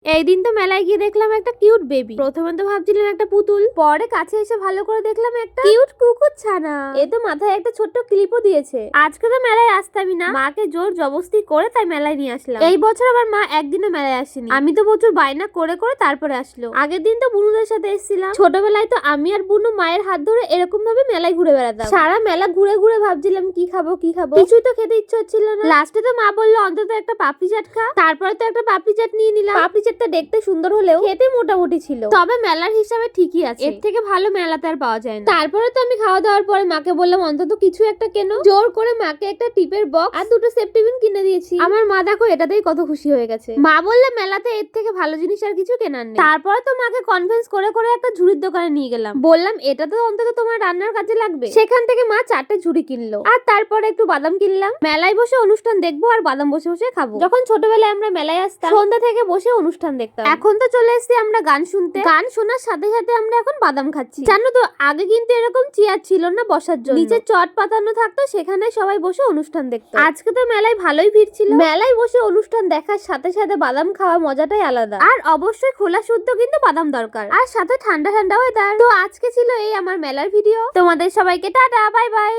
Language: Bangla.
এই দিন তো মেলায় গিয়ে দেখলাম একটা কিউট বেবি। প্রথমে তো ভাবছিলাম একটা পুতুল, পরে কাছে এসে ভালো করে দেখলাম একটা কিউট কুকুর ছানা। এ তো মাথায় একটা ছোট্ট ক্লিপও দিয়েছে। আজকে তো মেলায় আসতামই না, মাকে জোর জবরদস্তি করে তাই মেলায় নিয়ে আসলাম। এই বছর আবার মা একদিনও মেলায় আসেনি, আমি তো প্রচুর বায়না করে করে তারপরে আসলো। আগের দিন তো বুনুদের সাথে এসেছিলাম। ছোটবেলায় তো আমি আর বুনু মায়ের হাত ধরে এরকম ভাবে মেলায় ঘুরে বেড়াতাম। সারা মেলা ঘুরে ঘুরে ভাবছিলাম কি খাবো কি খাবো, কিছুই তো খেতে ইচ্ছে হচ্ছিল না। লাস্টে তো মা বললো অন্তত একটা পাপড়ি চাট খা। তারপরে তো একটা পাপড়ি চাট নিয়ে নিলাম। পাপড়ি চাটটা দেখতে সুন্দর হলেও খেতে মোটামুটি ছিল, তবে মেলার হিসাবে ঠিকই আছে, এর থেকে ভালো মেলাতে আর পাওয়া যায় না। তারপরে তো আমি খাওয়া দাওয়ার পরে মাকে বললাম অন্তত কিছু একটা কেনো। জোর করে মাকে একটা টিপের বক্স আর দুটো সেফটিপিন কিনে দিয়েছি। আমার মা দেখো এটাতেই কত খুশি হয়ে গেছে। মা বললে মেলাতে এর থেকে ভালো জিনিস আর কিছু কেনার নেই। তারপরে তো মাকে কনভিন্স করে করে একটা ঝুড়ির দোকানে নিয়ে গেলাম, বললাম এটা তো অন্তত তোমার রান্নার কাজে লাগবে। সেখান থেকে মা 4টে ঝুড়ি কিনলো, আর তারপরে একটু বাদাম কিনলাম। মেলায় বসে অনুষ্ঠান দেখবো আর বাদাম বসে বসে খাবো। যখন ছোটবেলায় আমরা মেলায় আসতাম সন্ধ্যা থেকে বসে অনুষ্ঠান দেখতাম। এখন তো চলে এসেছি আমরা গান শুনতে, গান শোনার সাথে সাথে আমরা এখন বাদাম খাচ্ছি। জানো তো আগে কিন্তু এরকম চেয়ার ছিল না বসার জন্য, নিচে চট পাতানো থাকতো, সেখানে সবাই বসে অনুষ্ঠান দেখতো। আজকে তো মেলায় ভালোই ভিড় ছিল। মেলায় বসে অনুষ্ঠান দেখার সাথে সাথে বাদাম খাওয়া মজাটাই আলাদা। আর অবশ্যই খোলা শুদ্ধ কিন্তু বাদাম দরকার, আর সাথে ঠান্ডা ঠান্ডা ওয়েদার। তো আজকে ছিল এই আমার মেলার ভিডিও। তোমাদের সবাইকে টাটা, বাই বাই।